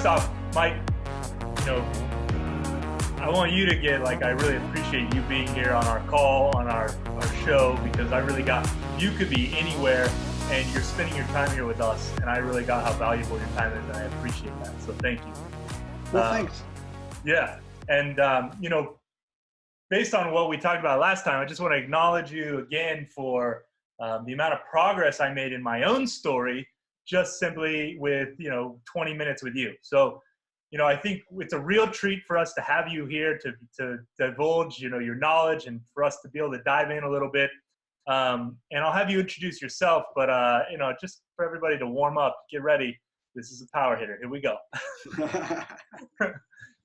first off, Mike, you know, I want you to get, like, I really appreciate you being here on our call, on our show, because I really got, you could be anywhere and you're spending your time here with us, and I really got how valuable your time is, and I appreciate that. So thank you. Well, thanks. Yeah. And, you know, based on what we talked about last time, I just want to acknowledge you again for the amount of progress I made in my own story, just simply with, 20 minutes with you. So, I think it's a real treat for us to have you here to divulge, your knowledge, and for us to be able to dive in a little bit. And I'll have you introduce yourself, but, just for everybody to warm up, get ready. This is a power hitter. Here we go.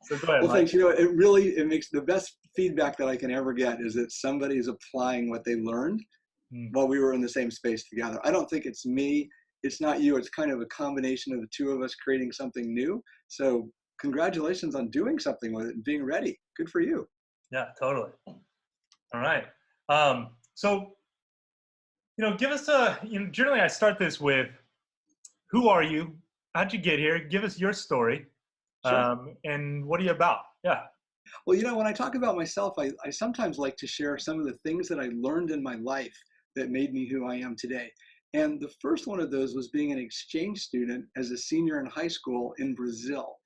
So go ahead, well, Mike. thanks. It makes the best feedback that I can ever get is that somebody's applying what they learned while we were in the same space together. I don't think it's me. It's not you. It's kind of a combination of the two of us creating something new. So congratulations on doing something with it and being ready. Good for you. Yeah, totally. All right. So, give us generally I start this with, who are you? How'd you get here? Give us your story. Sure. And what are you about? Yeah. Well, when I talk about myself, I sometimes like to share some of the things that I learned in my life that made me who I am today. And the first one of those was being an exchange student as a senior in high school in Brazil.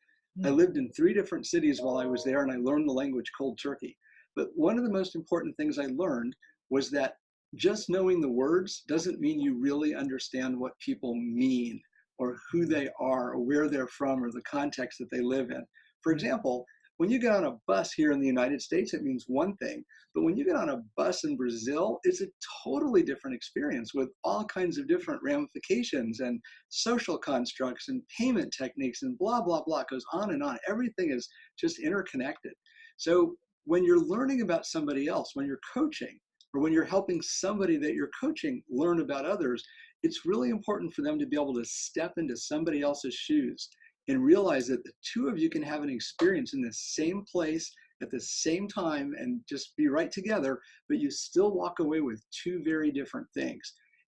I lived in 3 different cities while I was there, and I learned the language cold turkey. But one of the most important things I learned was that just knowing the words doesn't mean you really understand what people mean or who they are or where they're from or the context that they live in. For example, when you get on a bus here in the United States, it means one thing, but when you get on a bus in Brazil, it's a totally different experience with all kinds of different ramifications and social constructs and payment techniques and blah, blah, blah. It goes on and on. Everything is just interconnected. So when you're learning about somebody else, when you're coaching, or when you're helping somebody that you're coaching learn about others, it's really important for them to be able to step into somebody else's shoes and realize that the two of you can have an experience in the same place at the same time and just be right together, but you still walk away with 2 very different things.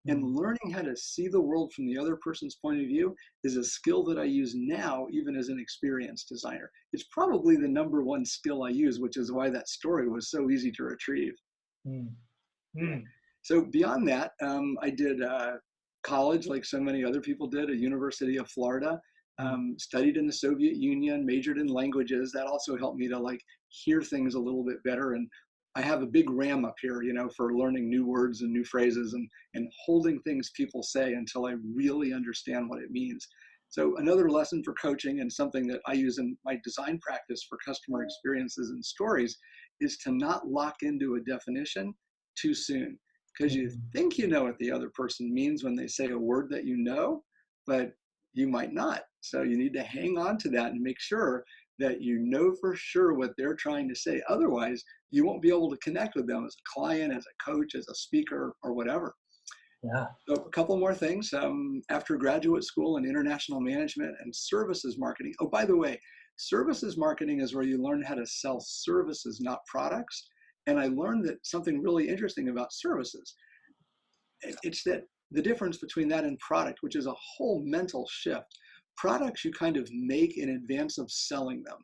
And learning how to see the world from the other person's point of view is a skill that I use now, even as an experienced designer. It's probably the #1 skill I use, which is why that story was so easy to retrieve. So beyond that, I did college like so many other people did, at University of Florida. Studied in the Soviet Union, majored in languages. That also helped me to hear things a little bit better. And I have a big RAM up here, for learning new words and new phrases and holding things people say until I really understand what it means. So another lesson for coaching, and something that I use in my design practice for customer experiences and stories, is to not lock into a definition too soon. Because you think you know what the other person means when they say a word that you know, but you might not. So you need to hang on to that and make sure that you know for sure what they're trying to say. Otherwise, you won't be able to connect with them as a client, as a coach, as a speaker, or whatever. Yeah. So a couple more things. After graduate school in international management and services marketing. Oh, by the way, services marketing is where you learn how to sell services, not products. And I learned that something really interesting about services. It's that the difference between that and product, which is a whole mental shift. Products you kind of make in advance of selling them.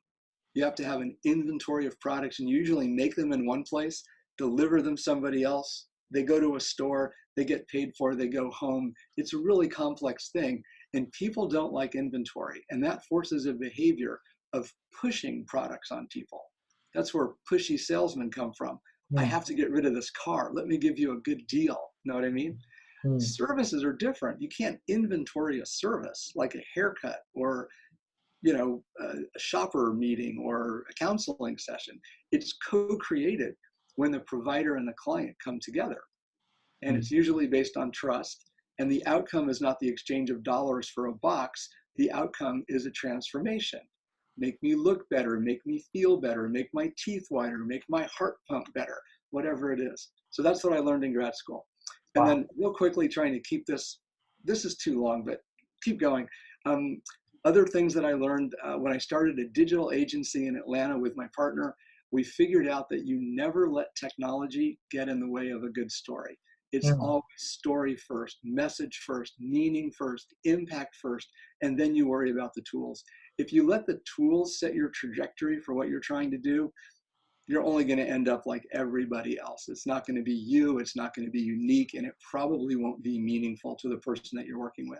You have to have an inventory of products, and you usually make them in one place, deliver them somebody else. They go to a store, they get paid for, they go home. It's a really complex thing, and people don't like inventory, and that forces a behavior of pushing products on people. That's where pushy salesmen come from. I have to get rid of this car. Let me give you a good deal. Know what I mean? Services are different. You can't inventory a service like a haircut or a shopper meeting or a counseling session. It's co-created when the provider and the client come together. And it's usually based on trust. And the outcome is not the exchange of dollars for a box. The outcome is a transformation. Make me look better, make me feel better, make my teeth whiter, make my heart pump better, whatever it is. So that's what I learned in grad school. And then real quickly, trying to keep this is too long, but keep going. Other things that I learned when I started a digital agency in Atlanta with my partner, we figured out that you never let technology get in the way of a good story. It's always story first, message first, meaning first, impact first, and then you worry about the tools. if you let the tools set your trajectory for what you're trying to do, you're only going to end up like everybody else. It's not going to be you, it's not going to be unique, and it probably won't be meaningful to the person that you're working with.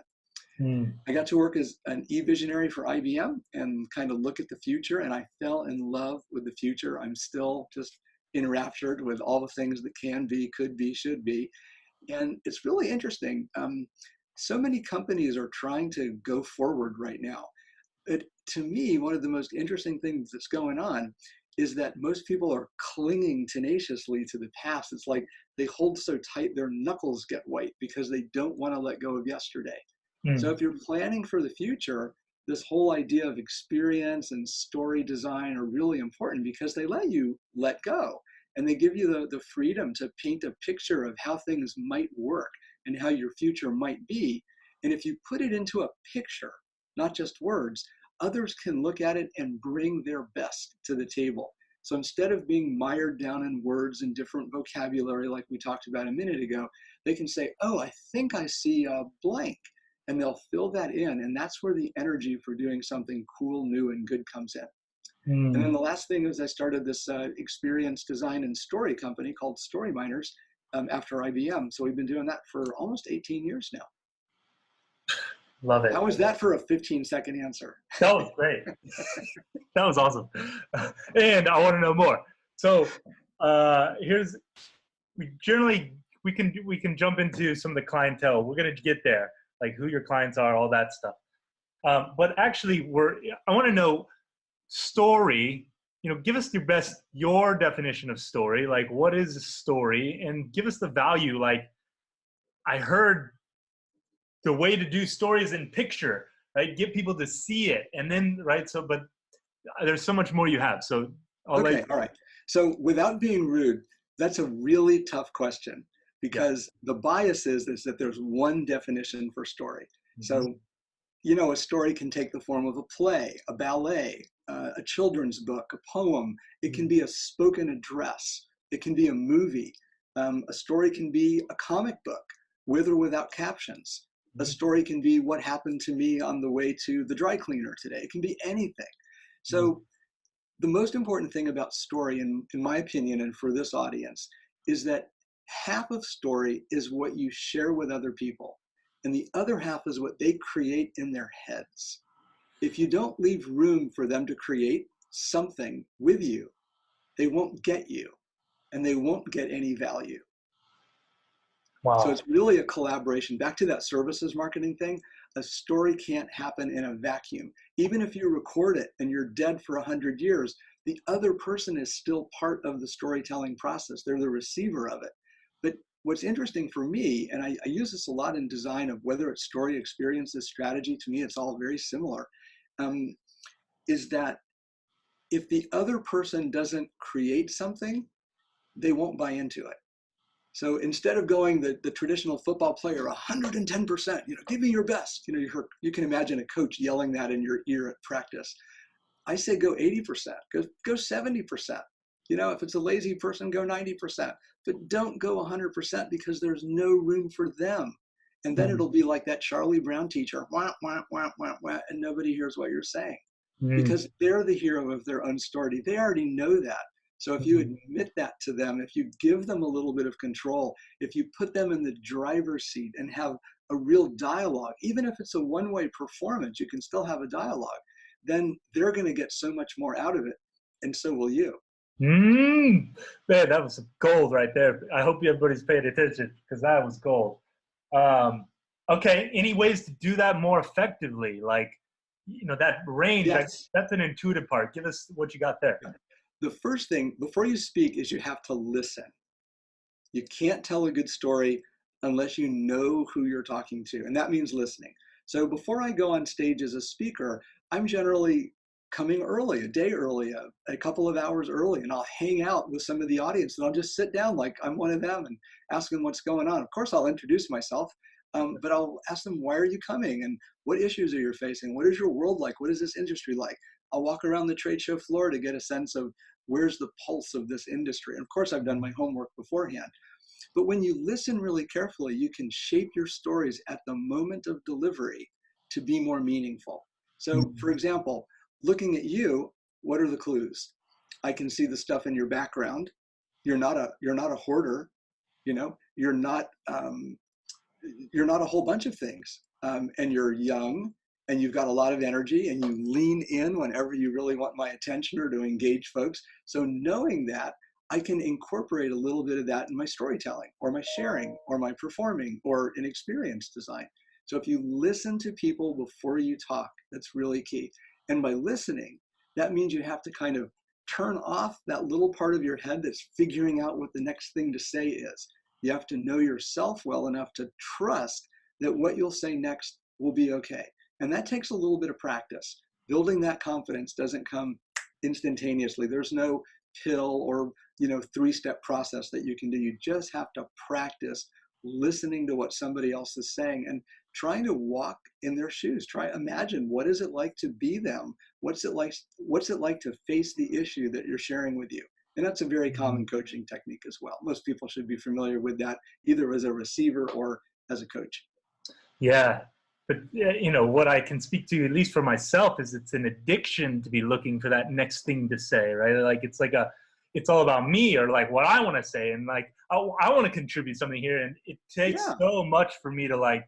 I got to work as an e-visionary for IBM and kind of look at the future, and I fell in love with the future. I'm still just enraptured with all the things that can be, could be, should be. And it's really interesting. So many companies are trying to go forward right now. But to me, one of the most interesting things that's going on is that most people are clinging tenaciously to the past. It's like they hold so tight their knuckles get white because they don't want to let go of yesterday. So if you're planning for the future, this whole idea of experience and story design are really important because they let you let go, and they give you the freedom to paint a picture of how things might work and how your future might be. And if you put it into a picture, not just words, others can look at it and bring their best to the table. So instead of being mired down in words and different vocabulary like we talked about a minute ago, they can say, oh, I think I see a blank. And they'll fill that in. And that's where the energy for doing something cool, new, and good comes in. And then the last thing is I started this experience design and story company called Story Miners after IBM. So we've been doing that for almost 18 years now. Love it. How was that for a 15-second answer? That was great. That was awesome. And I want to know more. So we can jump into some of the clientele. We're going to get there, like who your clients are, all that stuff. But actually, I want to know story. Give us your definition of story. Like, what is a story? And give us the value. Like, I heard the way to do stories in picture, right? Get people to see it, and then so. But there's so much more you have. So all right. So without being rude, that's a really tough question because the bias is that there's one definition for story. So, a story can take the form of a play, a ballet, a children's book, a poem. It can be a spoken address. It can be a movie. A story can be a comic book with or without captions. A story can be what happened to me on the way to the dry cleaner today. It can be anything. So the most important thing about story, in my opinion, and for this audience, is that half of story is what you share with other people, and the other half is what they create in their heads. If you don't leave room for them to create something with you, they won't get you, and they won't get any value. Wow. So it's really a collaboration. Back to that services marketing thing, a story can't happen in a vacuum. Even if you record it and you're dead for 100 years, the other person is still part of the storytelling process. They're the receiver of it. But what's interesting for me, and I use this a lot in design, of whether it's story, experiences, strategy, to me it's all very similar, is that if the other person doesn't create something, they won't buy into it. So instead of going the traditional football player, 110%, give me your best. You can imagine a coach yelling that in your ear at practice. I say go 80%, go 70%. If it's a lazy person, go 90%, but don't go 100% because there's no room for them. And then it'll be like that Charlie Brown teacher, wah, wah, wah, wah, wah, and nobody hears what you're saying because they're the hero of their own story. They already know that. So if you admit that to them, if you give them a little bit of control, if you put them in the driver's seat and have a real dialogue, even if it's a one-way performance, you can still have a dialogue, then they're going to get so much more out of it. And so will you. Man, that was gold right there. I hope everybody's paying attention because that was gold. Okay, any ways to do that more effectively? Like, that range, Yes. that's an intuitive part. Give us what you got there. The first thing before you speak is you have to listen. You can't tell a good story unless you know who you're talking to, and that means listening. So before I go on stage as a speaker, I'm generally coming early, a day early, a couple of hours early, and I'll hang out with some of the audience, and I'll just sit down like I'm one of them and ask them what's going on. Of course, I'll introduce myself, but I'll ask them, why are you coming? And what issues are you facing? What is your world like? What is this industry like? I'll walk around the trade show floor to get a sense of where's the pulse of this industry. And of course, I've done my homework beforehand. But when you listen really carefully, you can shape your stories at the moment of delivery to be more meaningful. So for example, looking at you, what are the clues? I can see the stuff in your background. You're not a hoarder. You know, you're not a whole bunch of things, and you're young, and you've got a lot of energy, and you lean in whenever you really want my attention or to engage folks. So knowing that, I can incorporate a little bit of that in my storytelling or my sharing or my performing or in experience design. So if you listen to people before you talk, that's really key. And by listening, that means you have to kind of turn off that little part of your head that's figuring out what the next thing to say is. You have to know yourself well enough to trust that what you'll say next will be okay. And that takes a little bit of practice. Building that confidence doesn't come instantaneously. There's no pill or, three-step process that you can do. You just have to practice listening to what somebody else is saying and trying to walk in their shoes. Imagine, what is it like to be them? What's it like to face the issue that you're sharing with you? And that's a very common coaching technique as well. Most people should be familiar with that, either as a receiver or as a coach. Yeah. But, what I can speak to, at least for myself, is it's an addiction to be looking for that next thing to say, right? Like, it's all about me, or like what I want to say. And like, I want to contribute something here. And it takes so much for me to like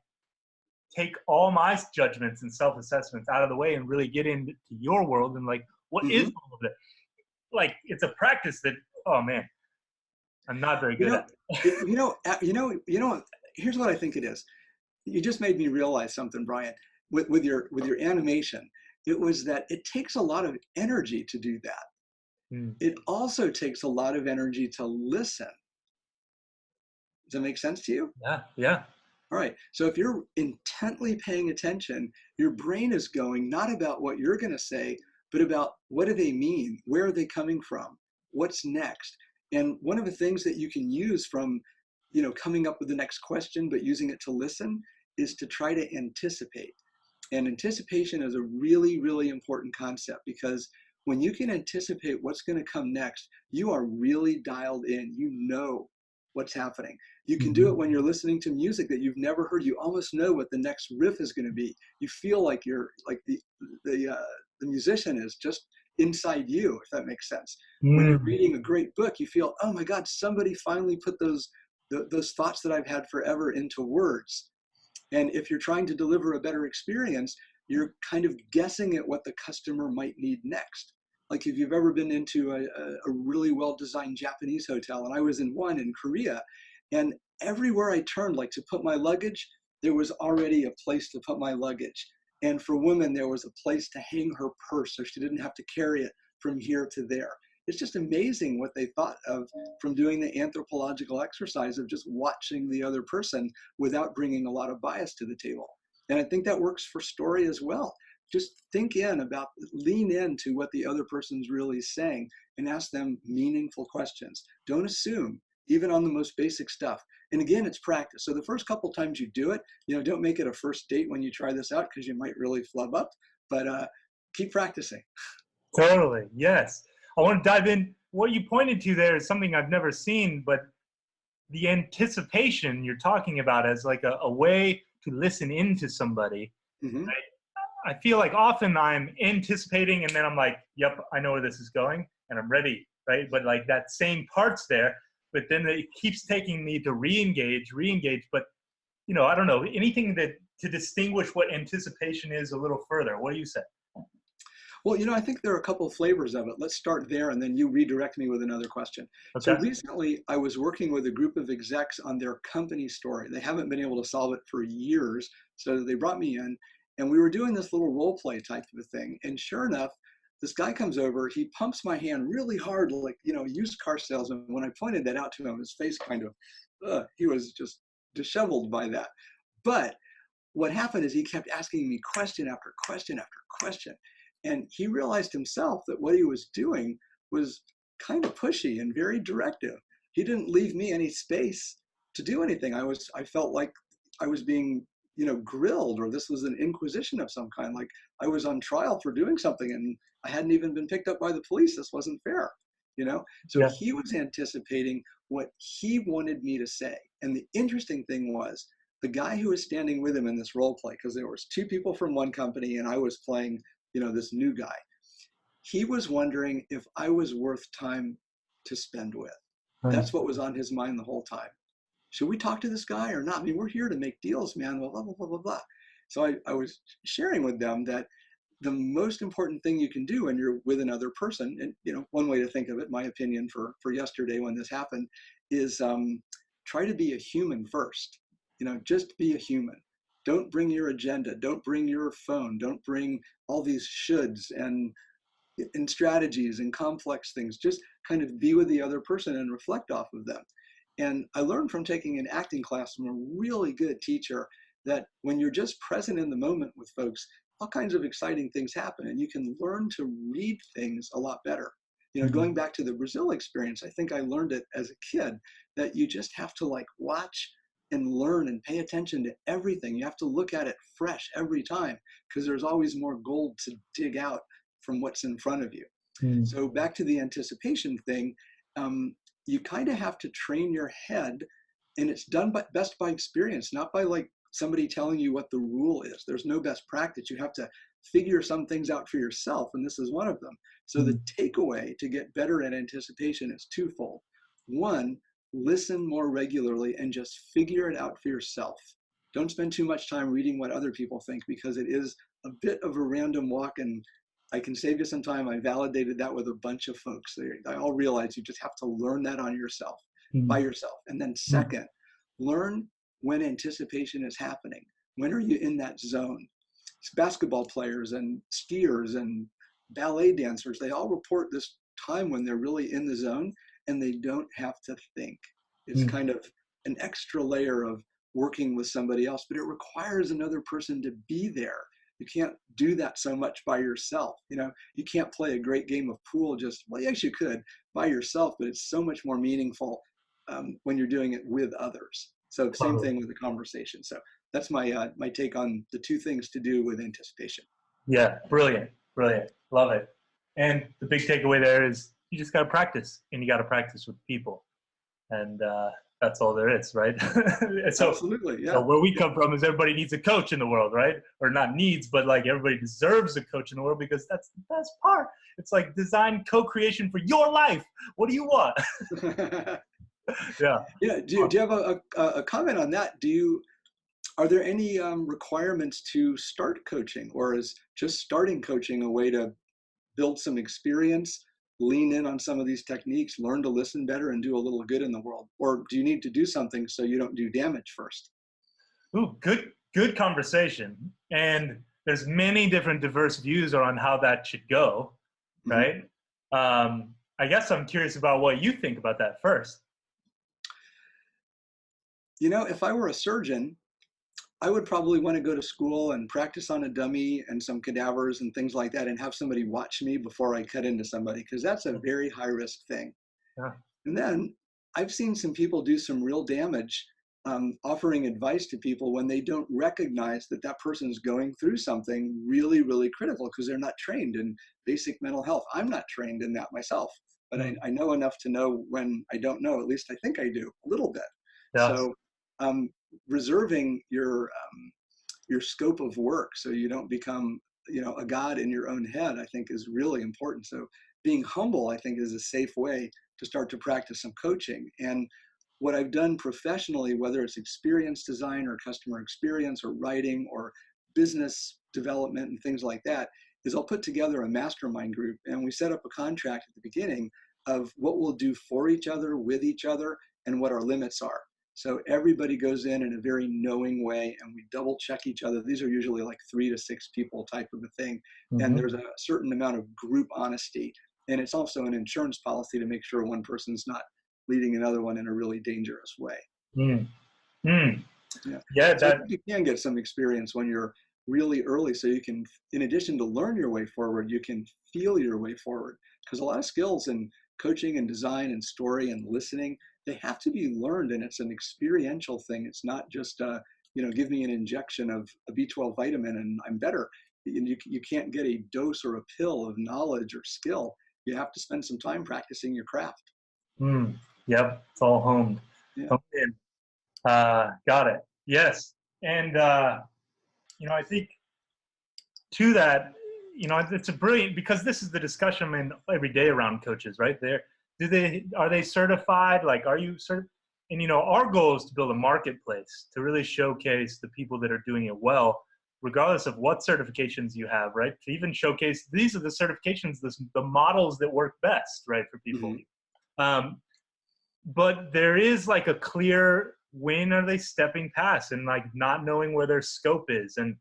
take all my judgments and self-assessments out of the way and really get into your world. And like, what is all of it? Like, it's a practice that, oh man, I'm not very good at. Here's what I think it is. You just made me realize something, Brian, with your animation. It was that it takes a lot of energy to do that. It also takes a lot of energy to listen. Does that make sense to you? Yeah. All right. So if you're intently paying attention, your brain is going not about what you're going to say, but about what do they mean? Where are they coming from? What's next? And one of the things that you can use from, coming up with the next question, but using it to listen, is to try to anticipate. And anticipation is a really, really important concept, because when you can anticipate what's going to come next, you are really dialed in. You know what's happening. You can do it when you're listening to music that you've never heard. You almost know what the next riff is going to be. You feel like you're like the musician is just inside you, if that makes sense. When you're reading a great book, you feel, oh my God, somebody finally put those thoughts that I've had forever into words. And if you're trying to deliver a better experience, you're kind of guessing at what the customer might need next. Like if you've ever been into a really well-designed Japanese hotel, and I was in one in Korea, and everywhere I turned, like to put my luggage, there was already a place to put my luggage. And for women, there was a place to hang her purse so she didn't have to carry it from here to there. It's just amazing what they thought of from doing the anthropological exercise of just watching the other person without bringing a lot of bias to the table. And I think that works for story as well. Just lean into what the other person's really saying and ask them meaningful questions. Don't assume, even on the most basic stuff. And again, it's practice. So the first couple times you do it, don't make it a first date when you try this out, because you might really flub up, but keep practicing. Totally. Yes. I want to dive in. What you pointed to there is something I've never seen, but the anticipation you're talking about as like a way to listen into somebody. Right? I feel like often I'm anticipating and then I'm like, yep, I know where this is going and I'm ready, right? But like that same part's there, but then it keeps taking me to re-engage. But, I don't know, anything to distinguish what anticipation is a little further. What do you say? Well, I think there are a couple of flavors of it. Let's start there, and then you redirect me with another question. Okay. So recently, I was working with a group of execs on their company story. They haven't been able to solve it for years, so they brought me in, and we were doing this little role play type of a thing. And sure enough, this guy comes over, he pumps my hand really hard, like, used car salesman. When I pointed that out to him, his face kind of, he was just disheveled by that. But what happened is he kept asking me question after question after question. And he realized himself that what he was doing was kind of pushy and very directive. He didn't leave me any space to do anything. I felt like I was being, grilled, or this was an inquisition of some kind. Like I was on trial for doing something and I hadn't even been picked up by the police. This wasn't fair, So yeah. He was anticipating what he wanted me to say. And the interesting thing was the guy who was standing with him in this role play, because there was two people from one company and I was playing this new guy. He was wondering if I was worth time to spend with. Right. That's what was on his mind the whole time. Should we talk to this guy or not? I mean, we're here to make deals, man. Blah, blah, blah, blah, blah, blah. So I was sharing with them that the most important thing you can do when you're with another person, and one way to think of it, my opinion for yesterday when this happened, is try to be a human first. Just be a human. Don't bring your agenda. Don't bring your phone. Don't bring all these shoulds and strategies and complex things. Just kind of be with the other person and reflect off of them. And I learned from taking an acting class from a really good teacher that when you're just present in the moment with folks, all kinds of exciting things happen, and you can learn to read things a lot better. Going back to the Brazil experience, I think I learned it as a kid that you just have to watch and learn and pay attention to everything. You have to look at it fresh every time because there's always more gold to dig out from what's in front of you. Mm. So back to the anticipation thing, you kind of have to train your head, and it's done best by experience, not by somebody telling you what the rule is. There's no best practice. You have to figure some things out for yourself, and this is one of them. So the takeaway to get better at anticipation is twofold. One, listen more regularly and just figure it out for yourself. Don't spend too much time reading what other people think, because it is a bit of a random walk, and I can save you some time. I validated that with a bunch of folks. They all realize you just have to learn that on yourself, by yourself. And then second, learn when anticipation is happening. When are you in that zone? Basketball players and skiers and ballet dancers, they all report this time when they're really in the zone and they don't have to think. It's kind of an extra layer of working with somebody else, but it requires another person to be there. You can't do that so much by yourself. You can't play a great game of pool well, yes, you could by yourself, but it's so much more meaningful when you're doing it with others. So same thing with the conversation. So that's my my take on the two things to do with anticipation. Yeah, brilliant, brilliant. Love it. And the big takeaway there is you just got to practice, and you got to practice with people. And that's all there is, right? So, absolutely, yeah. So where we come from is everybody needs a coach in the world, right? Or not needs, but everybody deserves a coach in the world, because that's the best part. It's design co-creation for your life. What do you want? Yeah. Yeah. Do you have a comment on that? Are there any requirements to start coaching, or is just starting coaching a way to build some experience, lean in on some of these techniques, learn to listen better, and do a little good in the world? Or do you need to do something so you don't do damage first? Ooh, good conversation. And there's many different diverse views on how that should go, right? I guess I'm curious about what you think about that first. If I were a surgeon, I would probably want to go to school and practice on a dummy and some cadavers and things like that, and have somebody watch me before I cut into somebody, because that's a very high risk thing. Yeah. And then I've seen some people do some real damage offering advice to people when they don't recognize that that person's going through something really, really critical, because they're not trained in basic mental health. I'm not trained in that myself, but I know enough to know when I don't know. At least I think I do a little bit. Yes. So reserving your scope of work so you don't become a god in your own head, I think, is really important. So being humble, I think, is a safe way to start to practice some coaching. And what I've done professionally, whether it's experience design or customer experience or writing or business development and things like that, is I'll put together a mastermind group, and we set up a contract at the beginning of what we'll do for each other, with each other, and what our limits are. So everybody goes in a very knowing way, and we double check each other. These are usually 3 to 6 people type of a thing. And there's a certain amount of group honesty. And it's also an insurance policy to make sure one person's not leading another one in a really dangerous way. Yeah, so you can get some experience when you're really early, so you can, in addition to learn your way forward, you can feel your way forward. Because a lot of skills in coaching and design and story and listening, they have to be learned, and it's an experiential thing. It's not just give me an injection of a B12 vitamin and I'm better. You can't get a dose or a pill of knowledge or skill. You have to spend some time practicing your craft. Yep, it's all honed. Yeah. Got it. Yes. And I think to that, it's a brilliant, because this is the discussion, I mean, every day around coaches, right? Are they certified? Like, are you cert? And, our goal is to build a marketplace to really showcase the people that are doing it well, regardless of what certifications you have, right? To even showcase, these are the certifications, the models that work best, right, for people. Um, but there is like a clear, when are they stepping past and like not knowing where their scope is? And,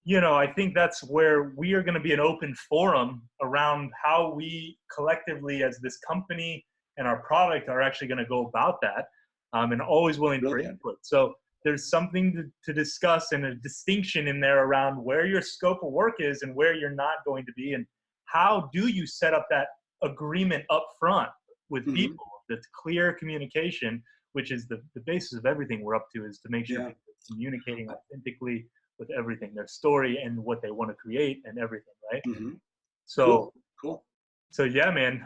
I think that's where we are going to be an open forum around how we collectively as this company and our product are actually going to go about that, and always willing for Brilliant. input. So there's something to discuss and a distinction in there around where your scope of work is and where you're not going to be, and how do you set up that agreement up front with people. That's clear communication, which is the basis of everything we're up to, is to make sure people are communicating authentically with everything, their story and what they want to create and everything, right? So cool. So yeah, man.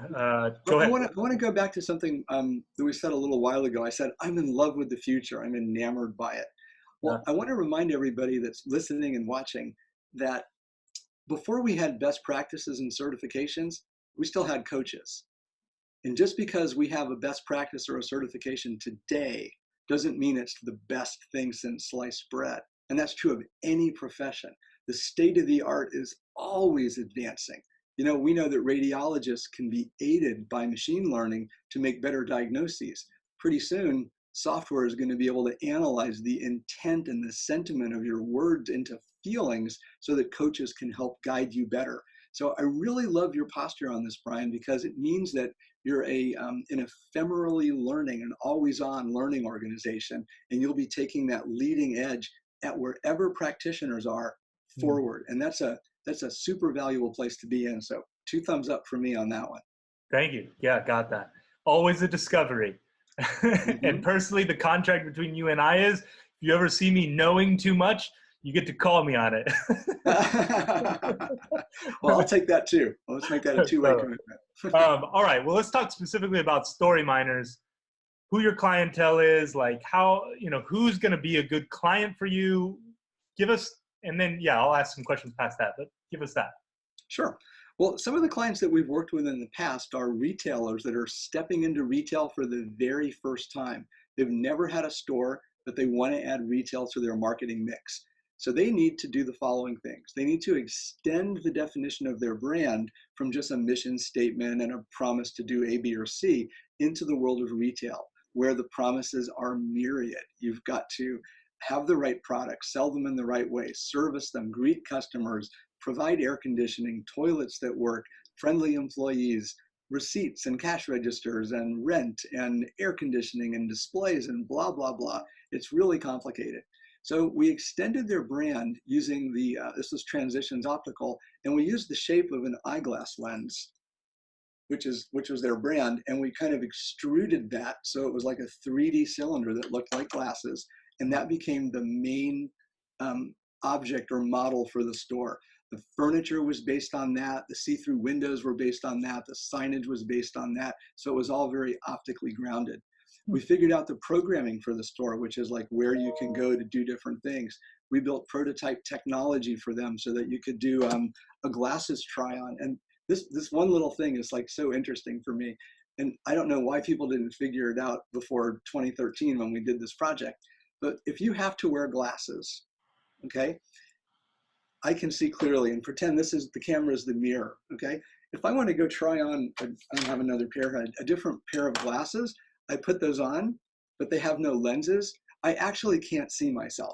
Go ahead. I want to go back to something that we said a little while ago. I said, I'm in love with the future. I'm enamored by it. Well, I want to remind everybody that's listening and watching that before we had best practices and certifications, we still had coaches. And just because we have a best practice or a certification today doesn't mean it's the best thing since sliced bread. And that's true of any profession. The state of the art is always advancing. We know that radiologists can be aided by machine learning to make better diagnoses. Pretty soon, software is going to be able to analyze the intent and the sentiment of your words into feelings so that coaches can help guide you better. So I really love your posture on this, Brian, because it means that you're an ephemerally learning, an always-on learning organization, and you'll be taking that leading edge at wherever practitioners are forward. And that's a super valuable place to be in. So 2 thumbs up for me on that one. Thank you. Yeah, got that. Always a discovery. And personally, the contract between you and I is, if you ever see me knowing too much, you get to call me on it. Well, I'll take that too. Let's make that a two-way commitment. All right. Well, let's talk specifically about story miners, who your clientele is, like how, who's going to be a good client for you. Give us, and then, I'll ask some questions past that, but give us that. Sure. Well, some of the clients that we've worked with in the past are retailers that are stepping into retail for the very first time. They've never had a store, but they want to add retail to their marketing mix. So they need to do the following things. They need to extend the definition of their brand from just a mission statement and a promise to do A, B, or C into the world of retail, where the promises are myriad. You've got to have the right products, sell them in the right way, service them, greet customers, provide air conditioning, toilets that work, friendly employees, receipts and cash registers and rent and air conditioning and displays and blah, blah, blah. It's really complicated. So we extended their brand using this was Transitions Optical, and we used the shape of an eyeglass lens, which was their brand, and we kind of extruded that so it was like a 3D cylinder that looked like glasses, and that became the main object or model for the store. The furniture was based on that, the see-through windows were based on that, the signage was based on that, so it was all very optically grounded. We figured out the programming for the store, which is like where you can go to do different things. We built prototype technology for them so that you could do a glasses try on. And this one little thing is like so interesting for me. And I don't know why people didn't figure it out before 2013 when we did this project. But if you have to wear glasses, okay, I can see clearly, and pretend the camera is the mirror, okay? If I want to go try on, I don't have another pair, a different pair of glasses, I put those on, but they have no lenses. I actually can't see myself.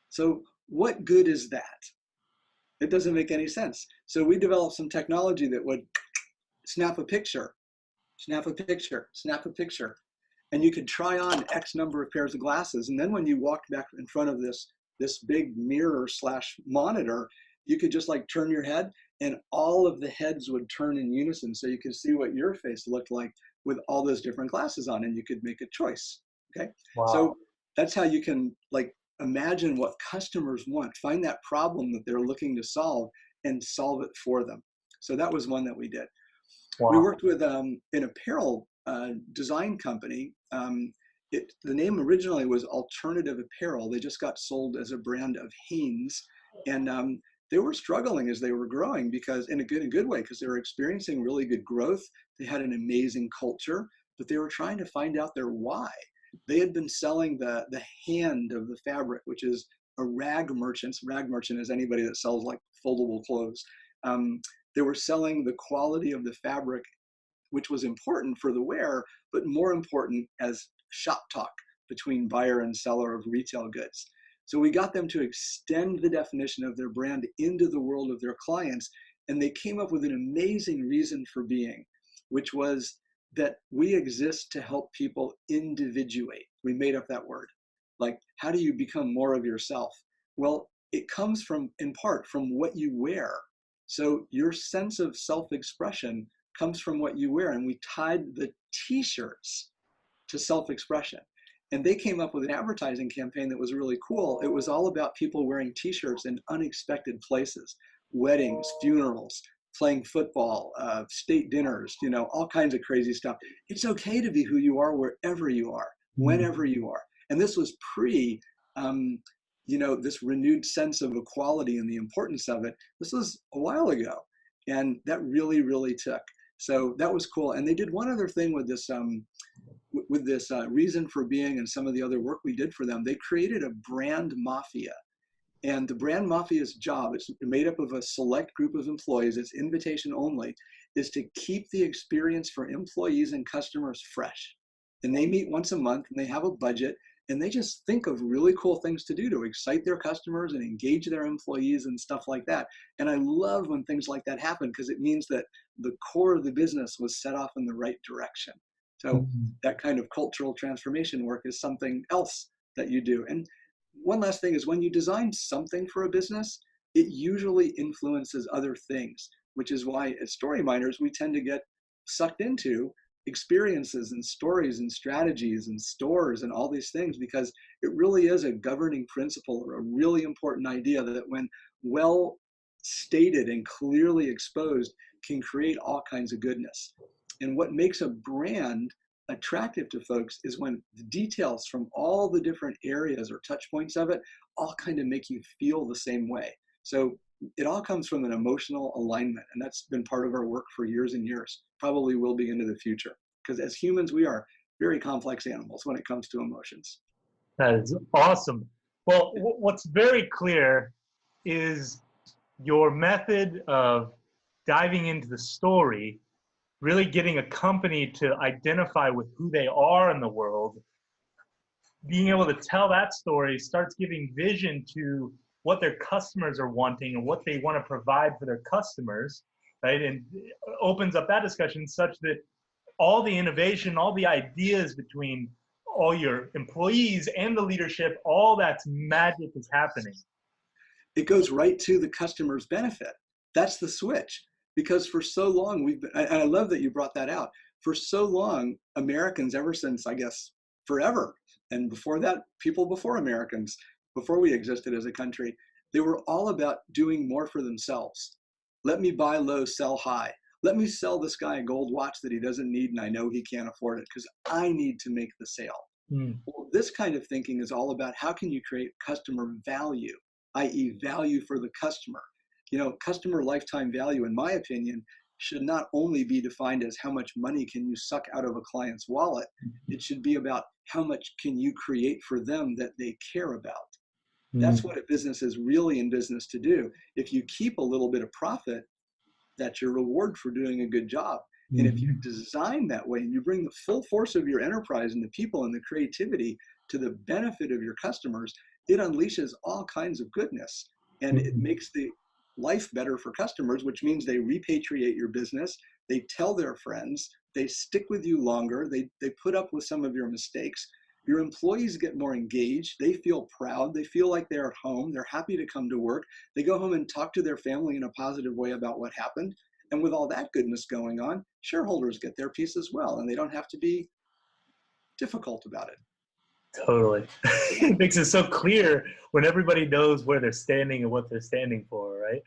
So what good is that? It doesn't make any sense. So we developed some technology that would snap a picture, snap a picture, snap a picture. And you could try on X number of pairs of glasses. And then when you walked back in front of this big mirror / monitor, you could just like turn your head and all of the heads would turn in unison. So you could see what your face looked like with all those different glasses on, and you could make a choice, okay? Wow. So that's how you can like imagine what customers want, find that problem that they're looking to solve and solve it for them. So that was one that we did. Wow. We worked with an apparel design company. The name originally was Alternative Apparel. They just got sold as a brand of Hanes. And they were struggling as they were growing, because in a good way, because they were experiencing really good growth. They had an amazing culture, but they were trying to find out their why. They had been selling the hand of the fabric, which is a rag merchant. Rag merchant is anybody that sells like foldable clothes. They were selling the quality of the fabric, which was important for the wearer, but more important as shop talk between buyer and seller of retail goods. So we got them to extend the definition of their brand into the world of their clients, and they came up with an amazing reason for being, which was that we exist to help people individuate. We made up that word. Like, how do you become more of yourself? Well, it comes from, in part, from what you wear. So your sense of self-expression comes from what you wear. And we tied the t-shirts to self-expression. And they came up with an advertising campaign that was really cool. It was all about people wearing t-shirts in unexpected places: weddings, funerals, playing football, state dinners, all kinds of crazy stuff. It's okay to be who you are wherever you are, whenever you are. And this was pre, this renewed sense of equality and the importance of it. This was a while ago, and that really, really took. So that was cool. And they did one other thing with this, reason for being, and some of the other work we did for them. They created a brand mafia. And the brand mafia's job, it's made up of a select group of employees, it's invitation only, is to keep the experience for employees and customers fresh. And they meet once a month, and they have a budget, and they just think of really cool things to do to excite their customers and engage their employees and stuff like that. And I love when things like that happen, because it means that the core of the business was set off in the right direction. So that kind of cultural transformation work is something else that you do. And one last thing is, when you design something for a business, it usually influences other things, which is why as story miners, we tend to get sucked into experiences and stories and strategies and stores and all these things, because it really is a governing principle, or a really important idea that, when well stated and clearly exposed, can create all kinds of goodness. And what makes a brand attractive to folks is when the details from all the different areas or touch points of it all kind of make you feel the same way. So it all comes from an emotional alignment, and that's been part of our work for years and years, probably will be into the future, because as humans, we are very complex animals when it comes to emotions. That is awesome. Well, what's very clear is your method of diving into the story, really getting a company to identify with who they are in the world, being able to tell that story starts giving vision to what their customers are wanting and what they want to provide for their customers, right? And opens up that discussion such that all the innovation, all the ideas between all your employees and the leadership, all that's magic is happening. It goes right to the customer's benefit. That's the switch. Because for so long, and I love that you brought that out, for so long, Americans, ever since, I guess, forever, and before that, people before Americans, before we existed as a country, they were all about doing more for themselves. Let me buy low, sell high. Let me sell this guy a gold watch that he doesn't need, and I know he can't afford it, because I need to make the sale. Well, this kind of thinking is all about how can you create customer value, i.e. value for the customer. Customer lifetime value, in my opinion, should not only be defined as how much money can you suck out of a client's wallet. It should be about how much can you create for them that they care about. That's what a business is really in business to do. If you keep a little bit of profit, that's your reward for doing a good job. And if you design that way, and you bring the full force of your enterprise and the people and the creativity to the benefit of your customers, it unleashes all kinds of goodness. And it makes the life better for customers, which means they repatriate your business, they tell their friends, they stick with you longer, they put up with some of your mistakes. Your employees get more engaged, they feel proud, they feel like they're at home, they're happy to come to work, they go home and talk to their family in a positive way about what happened. And with all that goodness going on, shareholders get their piece as well, and they don't have to be difficult about it. Totally. It makes it so clear when everybody knows where they're standing and what they're standing for, right?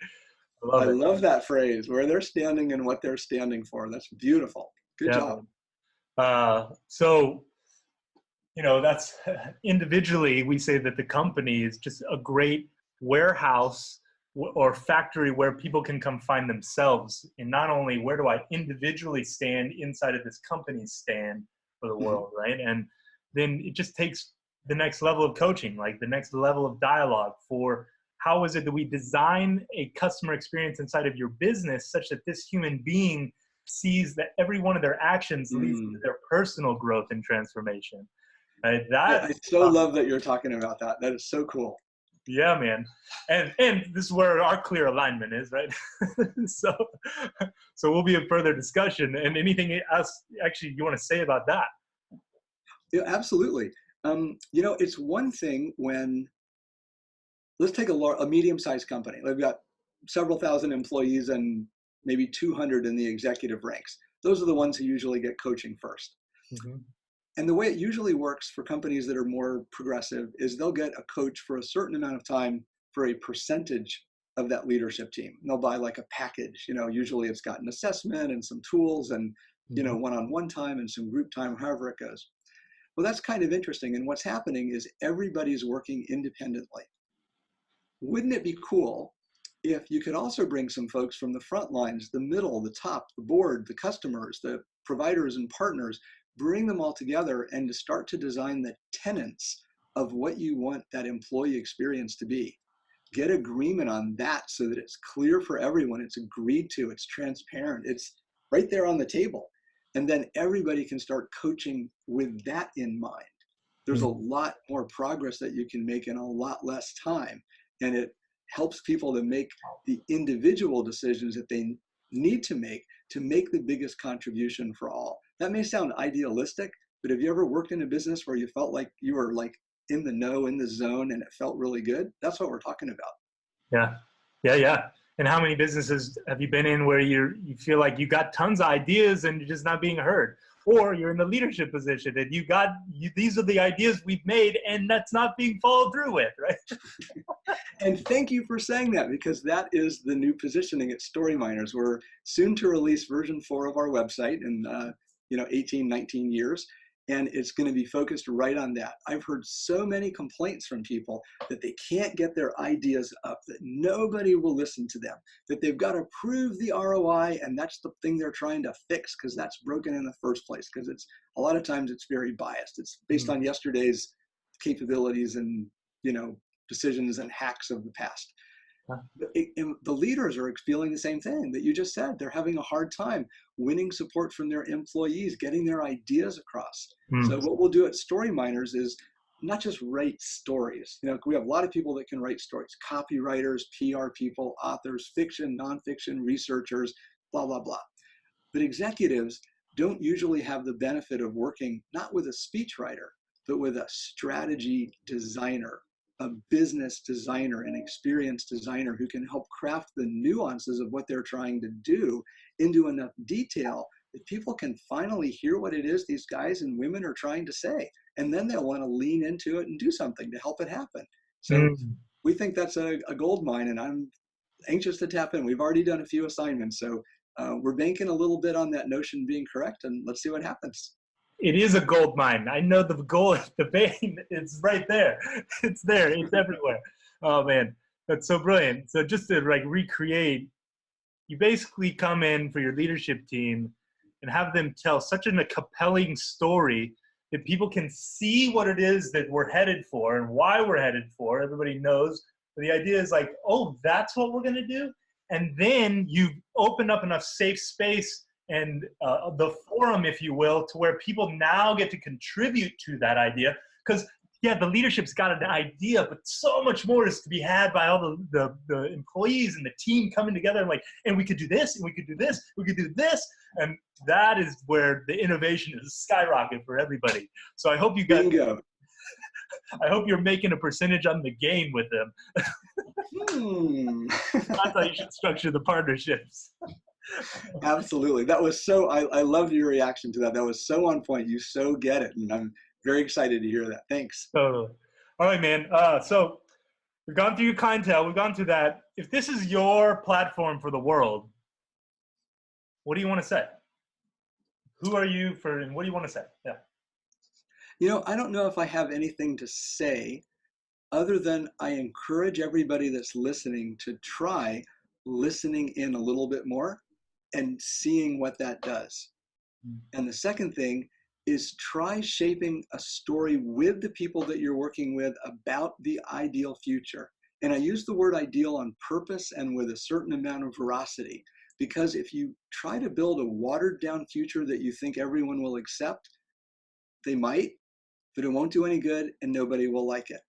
I love that phrase, where they're standing and what they're standing for. That's beautiful. Good job. So, that's individually, we say that the company is just a great warehouse or factory where people can come find themselves in not only where do I individually stand inside of this company's stand for the Mhm. world, right? And then it just takes the next level of coaching, like the next level of dialogue for how is it that we design a customer experience inside of your business such that this human being sees that every one of their actions leads to Mm. their personal growth and transformation, right? I That's so love that you're talking about that. That is so cool. yeah, man. And this is where our clear alignment is, right? so so we'll be in further discussion. And anything else actually you want to say about that? Yeah, absolutely. It's one thing when, let's take a medium-sized company. They've got several thousand employees and maybe 200 in the executive ranks. Those are the ones who usually get coaching first. Mm-hmm. And the way it usually works for companies that are more progressive is they'll get a coach for a certain amount of time for a percentage of that leadership team. And they'll buy like a package. Usually it's got an assessment and some tools and Mm-hmm. one-on-one time and some group time, however it goes. Well, that's kind of interesting. And what's happening is everybody's working independently. Wouldn't it be cool if you could also bring some folks from the front lines, the middle, the top, the board, the customers, the providers and partners, bring them all together and to start to design the tenets of what you want that employee experience to be. Get agreement on that so that it's clear for everyone, it's agreed to, it's transparent, it's right there on the table. And then everybody can start coaching with that in mind. There's a lot more progress that you can make in a lot less time. And it helps people to make the individual decisions that they need to make the biggest contribution for all. That may sound idealistic, but have you ever worked in a business where you felt like you were like in the know, in the zone, and it felt really good? That's what we're talking about. Yeah. Yeah, yeah. And how many businesses have you been in where you feel like you got tons of ideas and you're just not being heard? Or you're in a leadership position and these are the ideas we've made and that's not being followed through with, right? And thank you for saying that, because that is the new positioning at Story Miners. We're soon to release version 4 of our website in 18, 19 years. And it's going to be focused right on that. I've heard so many complaints from people that they can't get their ideas up, that nobody will listen to them, that they've got to prove the ROI, and that's the thing they're trying to fix because that's broken in the first place. Because it's a lot of times it's very biased. It's based on yesterday's capabilities and decisions and hacks of the past. The leaders are feeling the same thing that you just said. They're having a hard time winning support from their employees, getting their ideas across. So what we'll do at Story Miners is not just write stories. We have a lot of people that can write stories: copywriters, PR people, authors, fiction, nonfiction, researchers, blah, blah, blah. But executives don't usually have the benefit of working not with a speechwriter, but with a strategy designer, a business designer, an experienced designer who can help craft the nuances of what they're trying to do into enough detail that people can finally hear what it is these guys and women are trying to say. And then they'll want to lean into it and do something to help it happen. So we think that's a gold mine, and I'm anxious to tap in. We've already done a few assignments, so we're banking a little bit on that notion being correct, and let's see what happens. It is a gold mine. I know the gold, the vein, it's right there. It's there. It's everywhere. Oh man, that's so brilliant. So just to like recreate, you basically come in for your leadership team and have them tell such a compelling story that people can see what it is that we're headed for and why we're headed for. Everybody knows. But the idea is like, oh, that's what we're going to do. And then you open up enough safe space and the forum, if you will, to where people now get to contribute to that idea. Because yeah, the leadership's got an idea, but so much more is to be had by all the employees and the team coming together and like, and we could do this, and we could do this, we could do this. And that is where the innovation is skyrocket for everybody. So I hope you guys, Bingo. I hope you're making a percentage on the game with them. That's how you should structure the partnerships. Absolutely. That was so, I loved your reaction to that. That was so on point. You so get it. And I'm very excited to hear that. Thanks. Totally. All right, man. So we've gone through your clientele. We've gone through that. If this is your platform for the world, what do you want to say? Who are you for, and what do you want to say? Yeah. I don't know if I have anything to say. other than I encourage everybody that's listening to try listening in a little bit more and seeing what that does. And the second thing is try shaping a story with the people that you're working with about the ideal future. And I use the word ideal on purpose and with a certain amount of veracity, because if you try to build a watered down future that you think everyone will accept, they might, but it won't do any good and nobody will like it.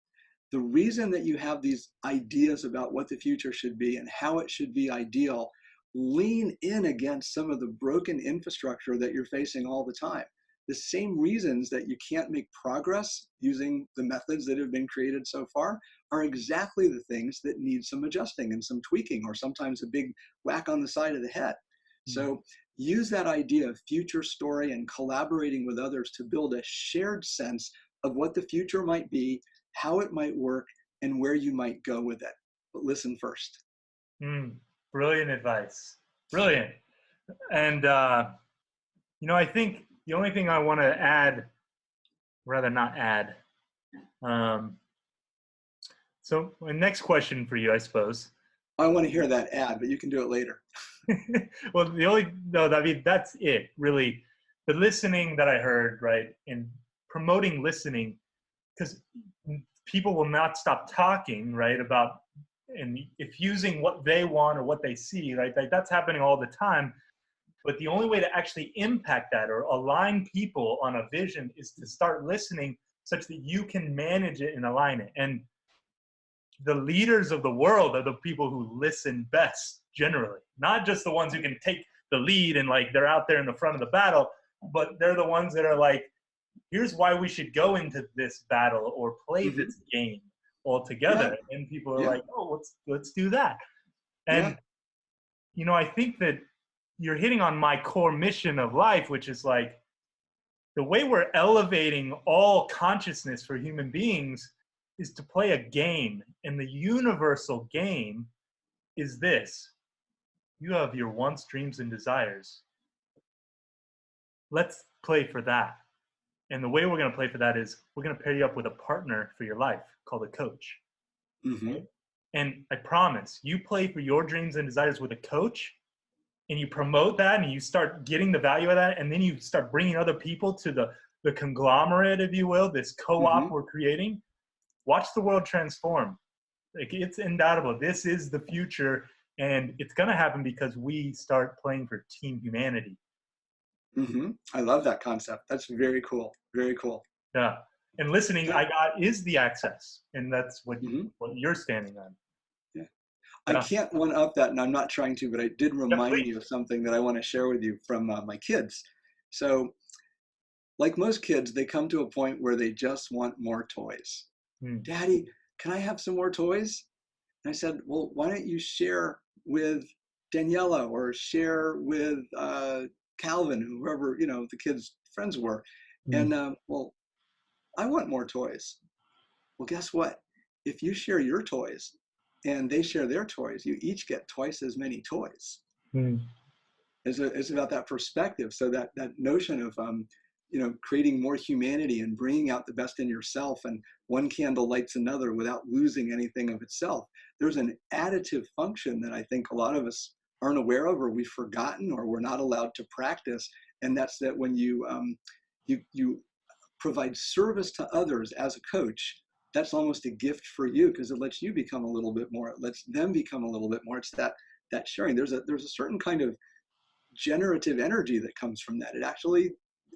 The reason that you have these ideas about what the future should be and how it should be ideal lean in against some of the broken infrastructure that you're facing all the time. The same reasons that you can't make progress using the methods that have been created so far are exactly the things that need some adjusting and some tweaking, or sometimes a big whack on the side of the head. So use that idea of future story and collaborating with others to build a shared sense of what the future might be, how it might work, and where you might go with it. But listen first. Brilliant advice. Brilliant. And, I think the only thing I want to add, rather not add. So my next question for you, I suppose. I want to hear that ad, but you can do it later. Well, that's it, really. The listening that I heard, right, and promoting listening, because people will not stop talking, right, about and effusing what they want or what they see, right? Like that's happening all the time. But the only way to actually impact that or align people on a vision is to start listening such that you can manage it and align it. And the leaders of the world are the people who listen best, generally, not just the ones who can take the lead and like they're out there in the front of the battle, but they're the ones that are like, here's why we should go into this battle or play this game all together. And people are like, oh, let's do that. And I think that you're hitting on my core mission of life, which is like the way we're elevating all consciousness for human beings is to play a game. And the universal game is this: you have your wants, dreams, and desires. Let's play for that. And the way we're going to play for that is we're going to pair you up with a partner for your life called a coach. Right? And I promise, you play for your dreams and desires with a coach, and you promote that, and you start getting the value of that, and then you start bringing other people to the conglomerate, if you will, this co-op we're creating. Watch the world transform. Like, it's indubitable. This is the future, and it's going to happen because we start playing for team humanity. I love that concept. That's very cool. Very cool. Yeah. And listening, I got, is the access. And that's what, what you're standing on. Yeah. I can't one up that, and I'm not trying to, but I did remind you of something that I want to share with you from my kids. So like most kids, they come to a point where they just want more toys. Daddy, can I have some more toys? And I said, well, why don't you share with Daniela or share with Calvin, whoever, the kids' friends were. And well, I want more toys. Well, guess what? If you share your toys and they share their toys, you each get twice as many toys. It's about that perspective. So that notion of creating more humanity and bringing out the best in yourself, and one candle lights another without losing anything of itself. There's an additive function that I think a lot of us aren't aware of, or we've forgotten, or we're not allowed to practice. And that's that when you provide service to others as a coach, that's almost a gift for you, because it lets you become a little bit more. It lets them become a little bit more. It's that sharing. There's a certain kind of generative energy that comes from that. It actually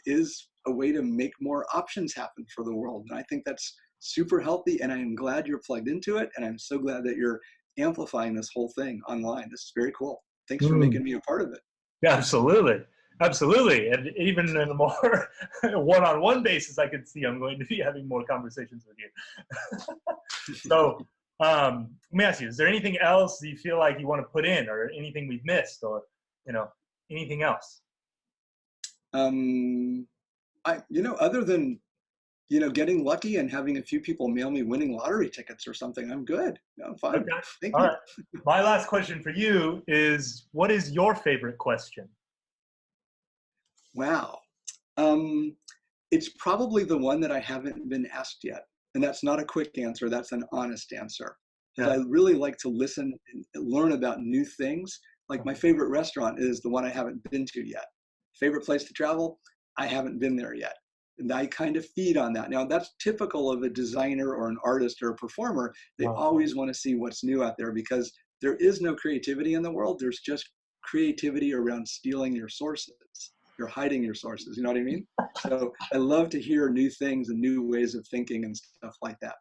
is a way to make more options happen for the world. And I think that's super healthy. And I'm glad you're plugged into it. And I'm so glad that you're amplifying this whole thing online. This is very cool. Thanks for making me a part of it. Yeah, absolutely. Absolutely. And even in a more one-on-one basis, I can see I'm going to be having more conversations with you. So let me ask you, is there anything else you feel like you want to put in, or anything we've missed, or, anything else? Other than, getting lucky and having a few people mail me winning lottery tickets or something, I'm good. I'm fine. Okay. Thank All you. right. My last question for you is, what is your favorite question? Wow. It's probably the one that I haven't been asked yet. And that's not a quick answer, that's an honest answer. Because Yeah. I really like to listen and learn about new things. Like my favorite restaurant is the one I haven't been to yet. Favorite place to travel? I haven't been there yet. And I kind of feed on that. Now, that's typical of a designer or an artist or a performer. They Wow. always want to see what's new out there because there is no creativity in the world. There's just creativity around stealing your sources. You're hiding your sources. You know what I mean? So I love to hear new things and new ways of thinking and stuff like that.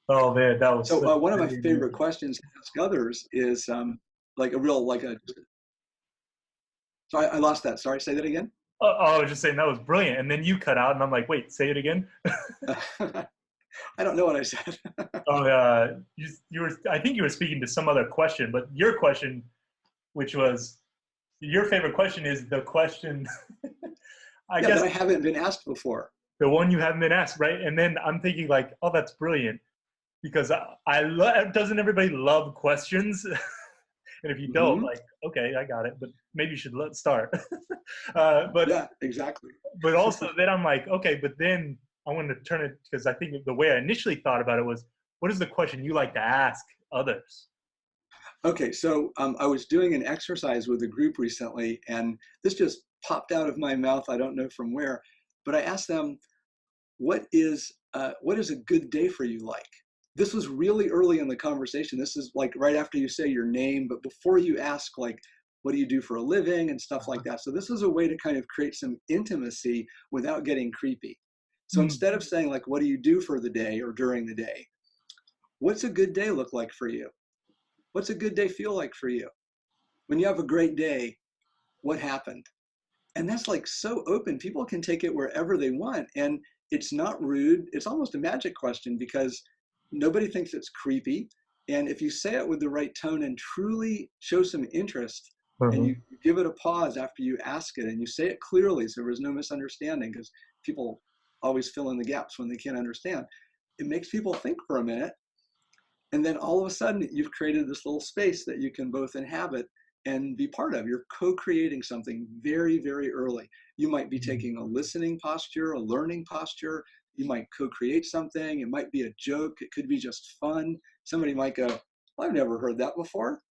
Oh man, that was So one of my pretty favorite amazing. questions to ask others is like a real, like a, sorry, I lost that. Sorry, say that again. I was just saying that was brilliant, and then you cut out, and I'm like, wait, say it again. I don't know what I said. Oh, you were. I think you were speaking to some other question, but your question, which was your favorite question, is the question. I Yeah, guess that I haven't been asked before. the one you haven't been asked, right? And then I'm thinking like, oh, that's brilliant because I love. Doesn't everybody love questions? And if you don't, Hmm. like, okay, I got it, but maybe you should start. But Yeah, exactly. also then I'm like, okay, but then I want to turn it because I think the way I initially thought about it was, what is the question you like to ask others? Okay, so I was doing an exercise with a group recently, and this just popped out of my mouth. I don't know from where, but I asked them, what is a good day for you like? This was really early in the conversation. This is like right after you say your name, but before you ask like, what do you do for a living and stuff like that. So this is a way to kind of create some intimacy without getting creepy. So Mm. instead of saying like, what do you do for the day or during the day? What's a good day look like for you? What's a good day feel like for you? When you have a great day, what happened? And that's like so open. People can take it wherever they want. And it's not rude. It's almost a magic question because nobody thinks it's creepy. And if you say it with the right tone and truly show some interest, and Mhm. you give it a pause after you ask it and you say it clearly so there's no misunderstanding, because people always fill in the gaps when they can't understand, it makes people think for a minute. And then all of a sudden, you've created this little space that you can both inhabit and be part of. You're co-creating something very, very early. You might be taking a listening posture, a learning posture. You might co-create something. It might be a joke. It could be just fun. Somebody might go, well, I've never heard that before.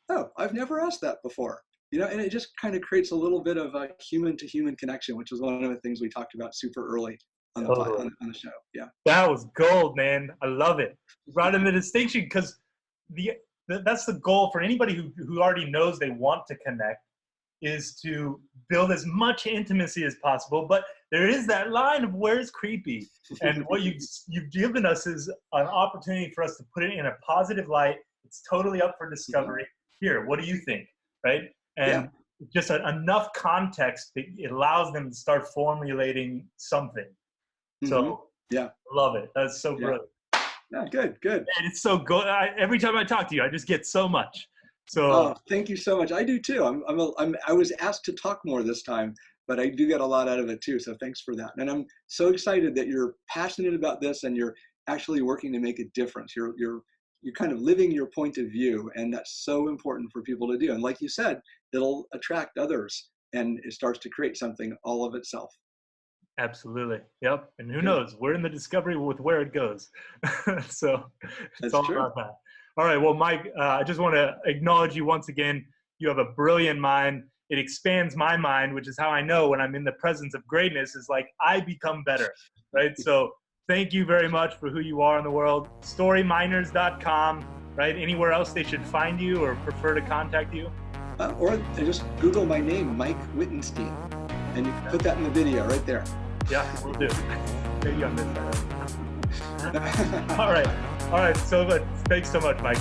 Oh, I've never asked that before. You know, and it just kind of creates a little bit of a human to human connection, which is one of the things we talked about super early on the Totally. on the show. Yeah. That was gold, man. I love it. You brought in the distinction because the that's the goal for anybody who already knows they want to connect is to build as much intimacy as possible. But there is that line of where it's creepy. And what you've given us is an opportunity for us to put it in a positive light. It's totally up for Mhm. discovery. Here, what do you think? Right? Yeah. And just enough context that it allows them to start formulating something. Hmm. So Yeah. love it. That's so Yeah. brilliant. Yeah. Good. Good. And it's so good. Every time I talk to you, I just get so much. So Oh, thank you so much. I do too. I was asked to talk more this time, but I do get a lot out of it too. So thanks for that. And I'm so excited that you're passionate about this and you're actually working to make a difference. You're kind of living your point of view, and that's so important for people to do. And like you said, it'll attract others, and it starts to create something all of itself. absolutely. Yep. And who Good. knows? We're in the discovery with where it goes. So it's That's all true. about that. All right. Well, Mike, I just want to acknowledge you once again. You have a brilliant mind. It expands my mind, which is how I know when I'm in the presence of greatness is like I become better. Right. So thank you very much for who you are in the world. Storyminers.com. Right. Anywhere else they should find you or prefer to contact you? Or just Google my name, Mike Wittenstein, and you can put that in the video right there. Yeah, we'll do. Maybe on this side. All right. All right. So thanks so much, Mike.